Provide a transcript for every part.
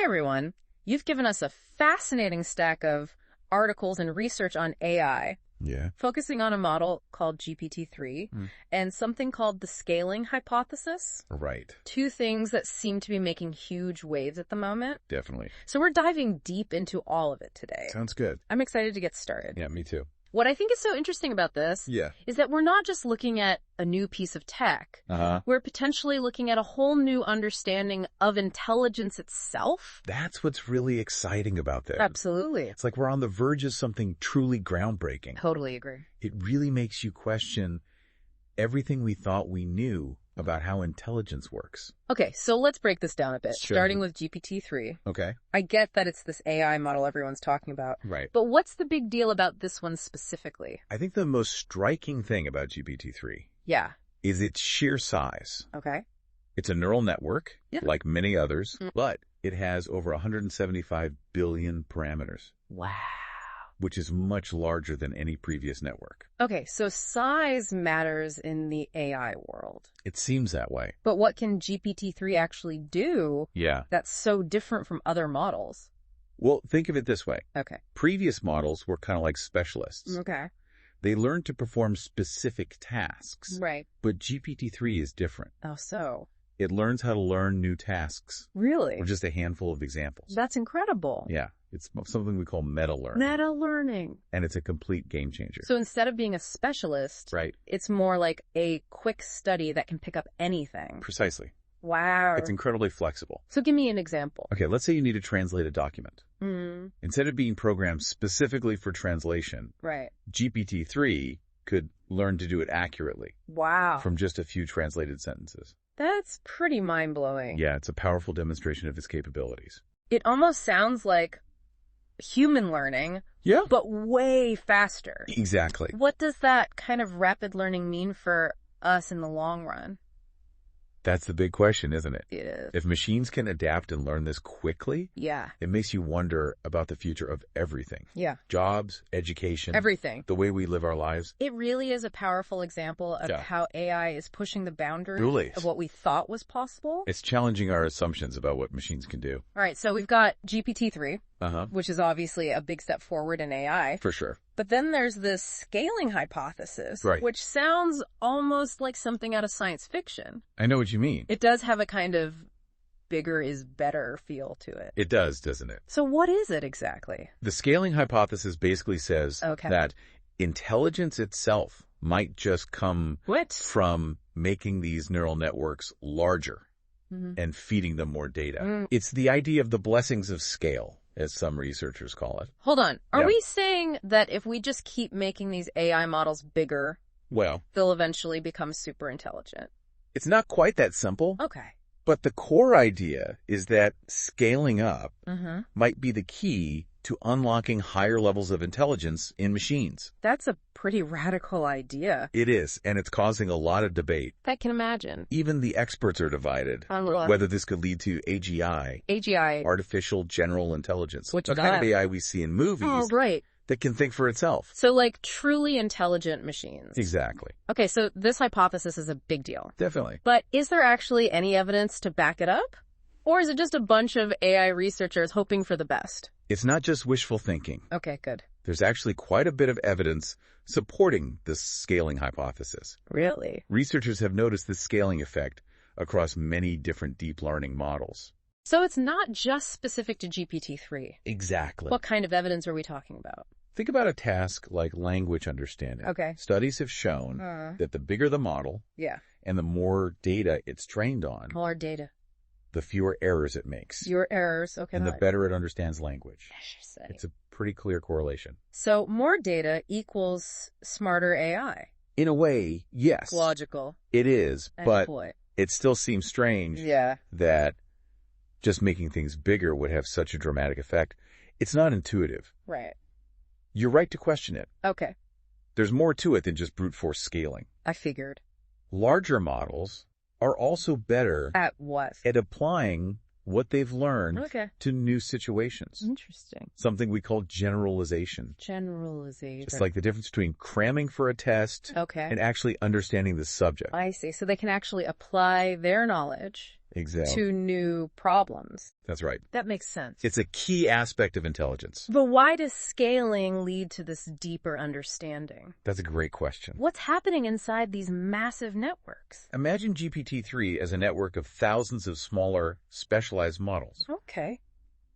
everyone. You've given us a fascinating stack of articles and research on AI. Yeah. Focusing on a model called GPT-3 and something called the scaling hypothesis. Right. Two things that seem to be making huge waves at the moment. Definitely. So we're diving deep into all of it today. Sounds good. I'm excited to get started. Yeah, me too. What I think is so interesting about this is that we're not just looking at a new piece of tech. We're potentially looking at a whole new understanding of intelligence itself. That's what's really exciting about this. Absolutely. It's like we're on the verge of something truly groundbreaking. Totally agree. It really makes you question everything we thought we knew about how intelligence works. Okay, so let's break this down a bit, Sure. starting with GPT-3. Okay. I get that it's this AI model everyone's talking about. Right. But what's the big deal about this one specifically? I think the most striking thing about GPT-3 Yeah. is its sheer size. Okay. It's a neural network, like many others, Mm. but it has over 175 billion parameters, Wow. which is much larger than any previous network. Okay, so size matters in the AI world. It seems that way. But what can GPT-3 actually do Yeah. that's so different from other models? Well, think of it this way. Okay. Previous models were kind of like specialists. Okay. They learned to perform specific tasks. Right. But GPT-3 is different. Oh, so. It learns how to learn new tasks. Really? Or just a handful of examples. That's incredible. Yeah. It's something we call meta-learning. Meta-learning. And it's a complete game changer. So instead of being a specialist, Right. it's more like a quick study that can pick up anything. Precisely. Wow. It's incredibly flexible. So give me an example. Okay, let's say you need to translate a document. Mm, Instead of being programmed specifically for translation, right. GPT-3 could learn to do it accurately Wow. from just a few translated sentences. That's pretty mind-blowing. Yeah, it's a powerful demonstration of its capabilities. It almost sounds like human learning, Yeah. but way faster. Exactly. What does that kind of rapid learning mean for us in the long run? That's the big question, isn't it? It is. If machines can adapt and learn this quickly, Yeah. it makes you wonder about the future of everything. Yeah. Jobs, education, Everything. the way we live our lives. It really is a powerful example of Yeah. how AI is pushing the boundaries Really. of what we thought was possible. It's challenging our assumptions about what machines can do. All right, so we've got GPT-3, Uh-huh. which is obviously a big step forward in AI. For sure. But then there's this scaling hypothesis, Right. which sounds almost like something out of science fiction. I know what you mean. It does have a kind of bigger is better feel to it. It does, doesn't it? So what is it exactly? The scaling hypothesis basically says that intelligence itself might just come from making these neural networks larger and feeding them more data. It's the idea of the blessings of scale, as some researchers call it. Hold on. Are Yeah. we saying that if we just keep making these AI models bigger, Well, they'll eventually become super intelligent? it's not quite that simple, Okay. but the core idea is that scaling up Mm-hmm. might be the key to unlocking higher levels of intelligence in machines. That's a pretty radical idea. It is, and it's causing a lot of debate. I can imagine. Even the experts are divided On what? whether this could lead to AGI, AGI. artificial general intelligence, What's the kind of that? AI we see in movies Oh, right. that can think for itself. So like truly intelligent machines. Exactly. Okay, so this hypothesis is a big deal. Definitely. But is there actually any evidence to back it up? Or is it just a bunch of AI researchers hoping for the best? It's not just wishful thinking. Okay, good. There's actually quite a bit of evidence supporting this scaling hypothesis. Really? Researchers have noticed this scaling effect across many different deep learning models. So it's not just specific to GPT-3. Exactly. What kind of evidence are we talking about? Think about a task like language understanding. Okay. Studies have shown that the bigger the model Yeah. and the more data it's trained on, More data. the fewer errors it makes. Fewer errors. Okay. And the better it understands language. Interesting. It's a pretty clear correlation. So more data equals smarter AI. In a way, yes. Logical. It is, And but boy. it still seems strange Yeah. that just making things bigger would have such a dramatic effect. It's not intuitive. Right. You're right to question it. Okay. There's more to it than just brute force scaling. I figured. Larger models are also better At what? at applying what they've learned Okay. to new situations. Interesting. Something we call generalization. Generalization. It's like the difference between cramming for a test Okay. and actually understanding the subject. I see. So they can actually apply their knowledge to new problems. That's right. That makes sense. It's a key aspect of intelligence. But why does scaling lead to this deeper understanding? That's a great question. What's happening inside these massive networks? Imagine GPT-3 as a network of thousands of smaller, specialized models. Okay.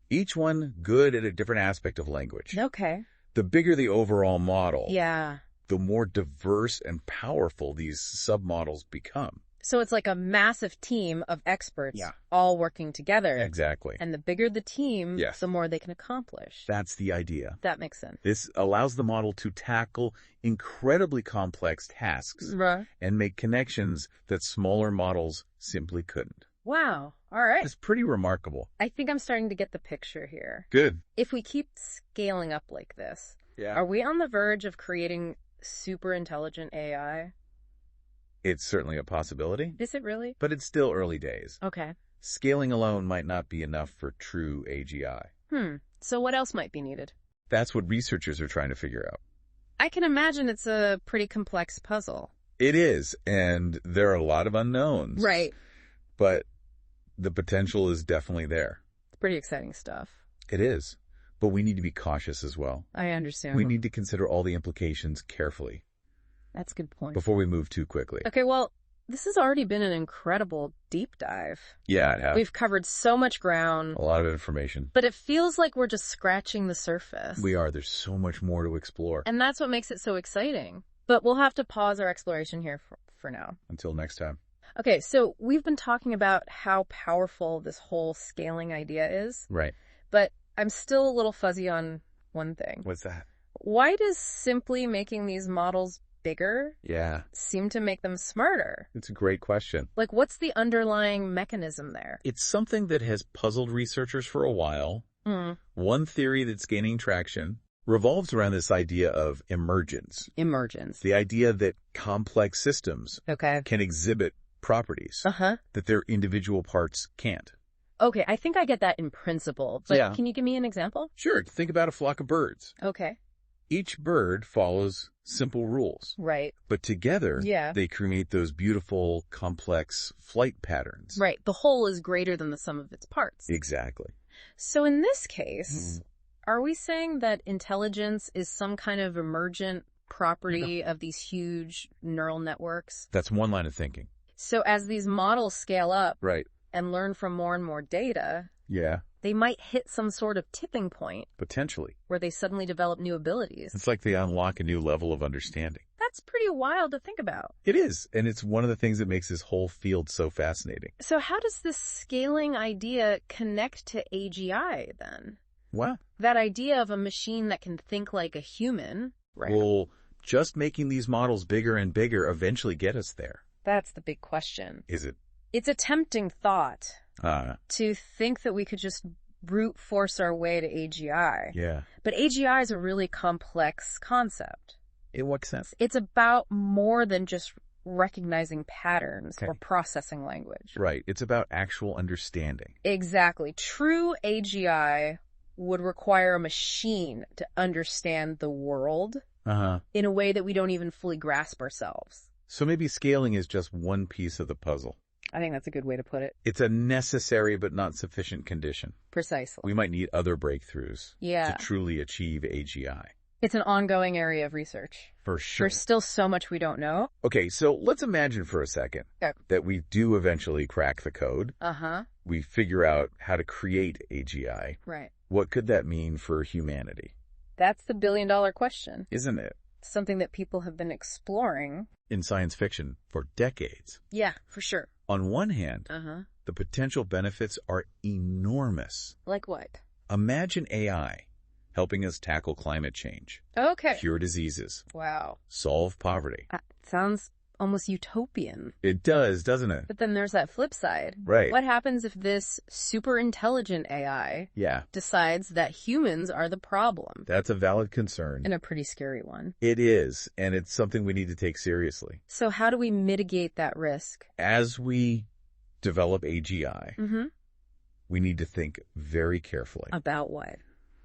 Each one good at a different aspect of language. Okay. The bigger the overall model, yeah, the more diverse and powerful these submodels become. So it's like a massive team of experts all working together. Exactly. And the bigger the team, the more they can accomplish. That's the idea. That makes sense. This allows the model to tackle incredibly complex tasks and make connections that smaller models simply couldn't. Wow. All right. It's pretty remarkable. I think I'm starting to get the picture here. Good. If we keep scaling up like this, are we on the verge of creating super intelligent AI? It's certainly a possibility. Is it really? But it's still early days. Okay. Scaling alone might not be enough for true AGI. So what else might be needed? That's what researchers are trying to figure out. I can imagine it's a pretty complex puzzle. It is, and there are a lot of unknowns. Right. But the potential is definitely there. It's pretty exciting stuff. It is. But we need to be cautious as well. I understand. We need to consider all the implications carefully. That's a good point. Before we move too quickly. Okay, well, this has already been an incredible deep dive. Yeah, it has. We've covered so much ground. A lot of information. But it feels like we're just scratching the surface. We are. There's so much more to explore. And that's what makes it so exciting. But we'll have to pause our exploration here for now. Until next time. Okay, so we've been talking about how powerful this whole scaling idea is. Right. But I'm still a little fuzzy on one thing. What's that? Why does simply making these models bigger seem to make them smarter? It's a great question. Like, what's the underlying mechanism there? It's something that has puzzled researchers for a while. One theory that's gaining traction revolves around this idea of emergence. Emergence. The idea that complex systems can exhibit properties that their individual parts can't. Okay, I think I get that in principle, but can you give me an example? Sure. Think about a flock of birds. Okay. Each bird follows simple rules. Right. But together, they create those beautiful, complex flight patterns. Right. The whole is greater than the sum of its parts. Exactly. So in this case, are we saying that intelligence is some kind of emergent property of these huge neural networks? That's one line of thinking. So as these models scale up and learn from more and more data, they might hit some sort of tipping point. Potentially. Where they suddenly develop new abilities. It's like they unlock a new level of understanding. That's pretty wild to think about. It is. And it's one of the things that makes this whole field so fascinating. So how does this scaling idea connect to AGI then? Well, that idea of a machine that can think like a human. Well, just making these models bigger and bigger eventually get us there. That's the big question. Is it? It's a tempting thought to think that we could just brute force our way to AGI. Yeah. But AGI is a really complex concept. In what sense? It's about more than just recognizing patterns or processing language. Right. It's about actual understanding. Exactly. True AGI would require a machine to understand the world in a way that we don't even fully grasp ourselves. So maybe scaling is just one piece of the puzzle. I think that's a good way to put it. It's a necessary but not sufficient condition. Precisely. We might need other breakthroughs to truly achieve AGI. It's an ongoing area of research. For sure. There's still so much we don't know. Okay, so let's imagine for a second that we do eventually crack the code. We figure out how to create AGI. Right. What could that mean for humanity? That's the billion-dollar question. Isn't it? Something that people have been exploring. In science fiction for decades. Yeah, for sure. On one hand, the potential benefits are enormous. Like what? Imagine AI helping us tackle climate change. Okay. Cure diseases. Wow. Solve poverty. Sounds almost utopian. It does, doesn't it? But then there's that flip side. Right. What happens if this super intelligent AI decides that humans are the problem? That's a valid concern. And a pretty scary one. It is, and it's something we need to take seriously. So how do we mitigate that risk? As we develop AGI, we need to think very carefully. About what?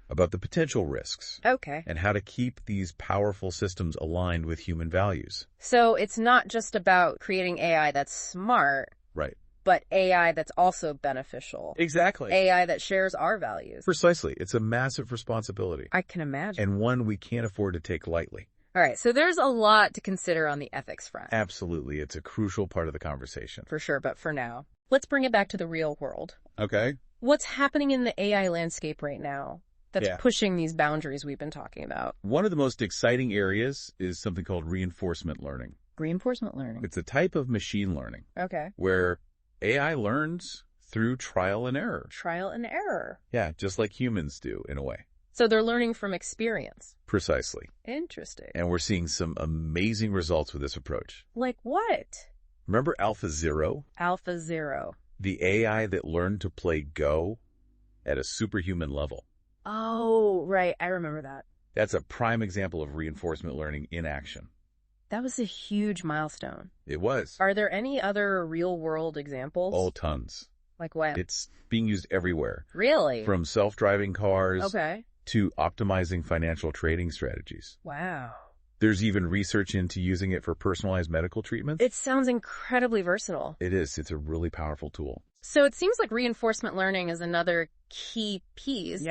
About the potential risks. Okay. And how to keep these powerful systems aligned with human values. So it's not just about creating AI that's smart. Right. but AI that's also beneficial. Exactly. AI that shares our values. Precisely. It's a massive responsibility. I can imagine. And one we can't afford to take lightly. All right, so there's a lot to consider on the ethics front. Absolutely. It's a crucial part of the conversation. For sure, but for now, let's bring it back to the real world. Okay. What's happening in the AI landscape right now that's pushing these boundaries we've been talking about? One of the most exciting areas is something called reinforcement learning. Reinforcement learning? It's a type of machine learning. Okay. Where AI learns through trial and error. Trial and error. Yeah, just like humans do, in a way. So they're learning from experience. Precisely. Interesting. And we're seeing some amazing results with this approach. Like what? Remember AlphaZero? AlphaZero. The AI that learned to play Go at a superhuman level. Oh, right. I remember that. That's a prime example of reinforcement learning in action. That was a huge milestone. It was. Are there any other real-world examples? Oh, tons. Like what? It's being used everywhere. Really? From self-driving cars to optimizing financial trading strategies. Wow. There's even research into using it for personalized medical treatments. It sounds incredibly versatile. It is. It's a really powerful tool. So it seems like reinforcement learning is another key piece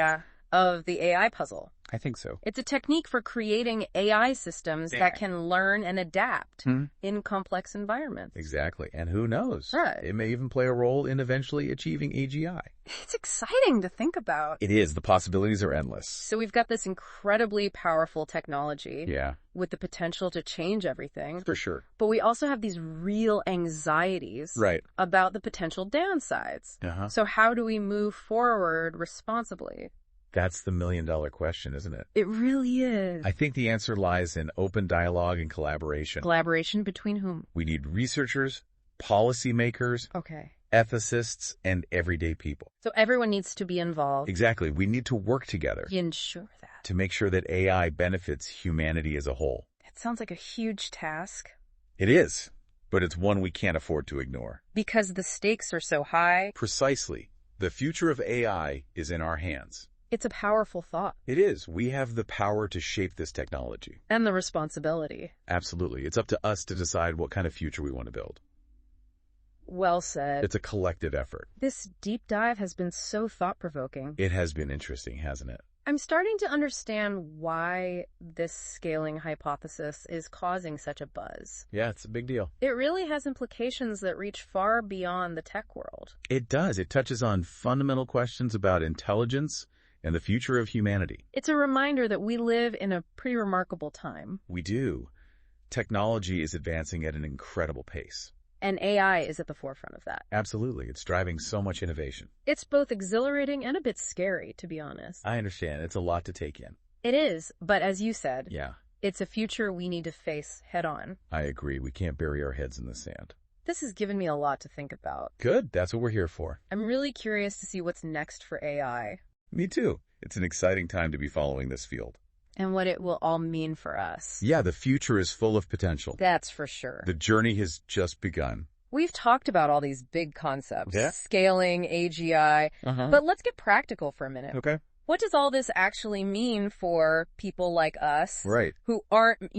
of the AI puzzle. I think so. It's a technique for creating AI systems that can learn and adapt in complex environments. Exactly. And who knows? Right. It may even play a role in eventually achieving AGI. It's exciting to think about. It is. The possibilities are endless. So we've got this incredibly powerful technology. Yeah. With the potential to change everything. For sure. But we also have these real anxieties about the potential downsides. So how do we move forward responsibly? That's the million-dollar question, isn't it? It really is. I think the answer lies in open dialogue and collaboration. Collaboration between whom? We need researchers, policymakers, ethicists, and everyday people. So everyone needs to be involved. Exactly. We need to work together. Ensure that. To make sure that AI benefits humanity as a whole. It sounds like a huge task. It is, but it's one we can't afford to ignore. Because the stakes are so high. Precisely. The future of AI is in our hands. It's a powerful thought. It is. We have the power to shape this technology. And the responsibility. Absolutely. It's up to us to decide what kind of future we want to build. Well said. It's a collective effort. This deep dive has been so thought-provoking. It has been interesting, hasn't it? I'm starting to understand why this scaling hypothesis is causing such a buzz. Yeah, it's a big deal. It really has implications that reach far beyond the tech world. It does. It touches on fundamental questions about intelligence and the future of humanity. It's a reminder that we live in a pretty remarkable time. We do. Technology is advancing at an incredible pace. And AI is at the forefront of that. Absolutely. It's driving so much innovation. It's both exhilarating and a bit scary, to be honest. I understand. It's a lot to take in. It is, but as you said, yeah, it's a future we need to face head on. I agree. We can't bury our heads in the sand. This has given me a lot to think about. Good. That's what we're here for. I'm really curious to see what's next for AI. Me too. It's an exciting time to be following this field. And what it will all mean for us. Yeah, the future is full of potential. That's for sure. The journey has just begun. We've talked about all these big concepts. Scaling, AGI. But let's get practical for a minute. Okay. What does all this actually mean for people like us? Right. Who aren't,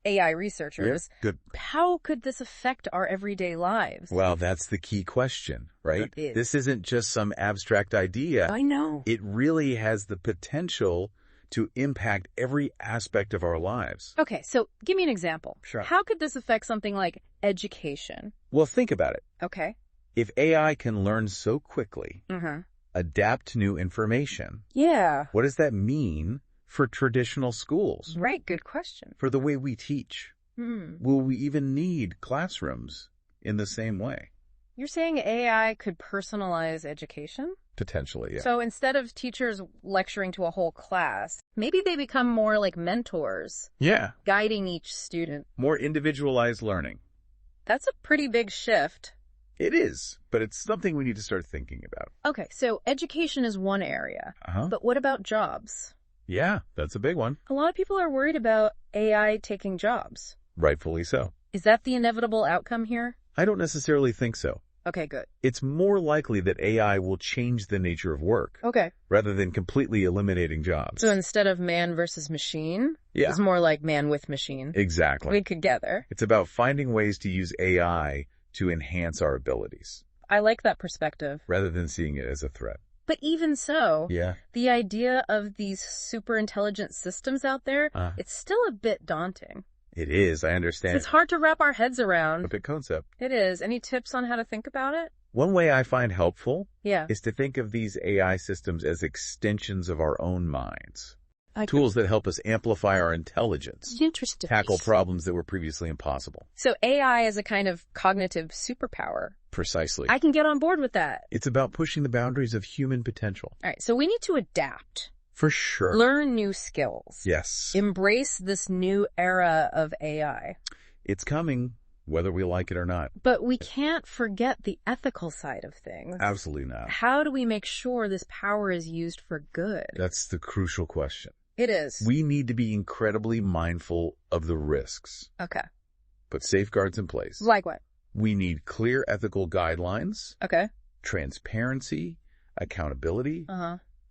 AI researchers. Yeah, good. How could this affect our everyday lives? Well, that's the key question, right? It is. This isn't just some abstract idea. I know. It really has the potential to impact every aspect of our lives. Okay, so give me an example. Sure. How could this affect something like education? Well, think about it. Okay. If AI can learn so quickly, adapt to new information, what does that mean for traditional schools? Right, good question. For the way we teach? Will we even need classrooms in the same way? You're saying AI could personalize education? Potentially, yeah. So instead of teachers lecturing to a whole class, maybe they become more like mentors. Yeah. Guiding each student. More individualized learning. That's a pretty big shift. It is, but it's something we need to start thinking about. Okay, so education is one area. But what about jobs? Yeah, that's a big one. A lot of people are worried about AI taking jobs. Rightfully so. Is that the inevitable outcome here? I don't necessarily think so. Okay, good. It's more likely that AI will change the nature of work. Okay. Rather than completely eliminating jobs. So instead of man versus machine, it's more like man with machine. Exactly. We together. It's about finding ways to use AI to enhance our abilities. I like that perspective. Rather than seeing it as a threat. But even so, the idea of these super intelligent systems out there, it's still a bit daunting. It is, I understand. It's hard to wrap our heads around. A big concept. It is. Any tips on how to think about it? One way I find helpful is to think of these AI systems as extensions of our own minds. Tools that help us amplify our intelligence. Interesting. Tackle problems that were previously impossible. So AI is a kind of cognitive superpower. Precisely. I can get on board with that. It's about pushing the boundaries of human potential. All right, so we need to adapt. For sure. Learn new skills. Yes. Embrace this new era of AI. It's coming, whether we like it or not. But we can't forget the ethical side of things. Absolutely not. How do we make sure this power is used for good? That's the crucial question. It is. We need to be incredibly mindful of the risks. Okay. Put safeguards in place. Like what? We need clear ethical guidelines. Okay. Transparency, accountability,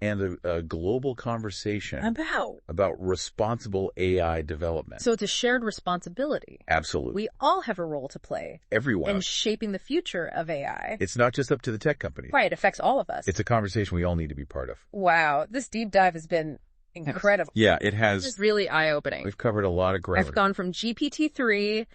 and a global conversation about responsible AI development. So it's a shared responsibility. Absolutely. We all have a role to play. Everyone. In shaping the future of AI. It's not just up to the tech companies. Right, it affects all of us. It's a conversation we all need to be part of. Wow, this deep dive has been incredible. Yeah, it has. It's really eye-opening. We've covered a lot of ground. I've gone from GPT-3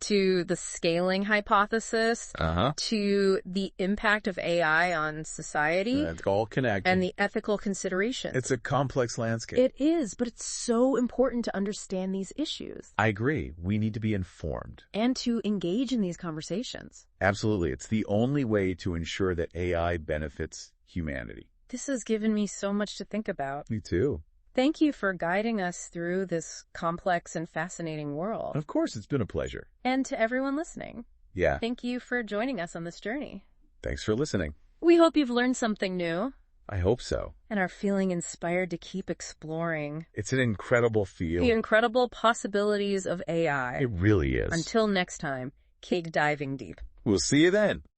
to the scaling hypothesis to the impact of AI on society. It's all connected. And the ethical considerations. It's a complex landscape. It is, but it's so important to understand these issues. I agree. We need to be informed. And to engage in these conversations. Absolutely. It's the only way to ensure that AI benefits humanity. This has given me so much to think about. Me too. Thank you for guiding us through this complex and fascinating world. Of course, it's been a pleasure. And to everyone listening. Yeah. Thank you for joining us on this journey. Thanks for listening. We hope you've learned something new. I hope so. And are feeling inspired to keep exploring. It's an incredible field. The incredible possibilities of AI. It really is. Until next time, keep diving deep. We'll see you then.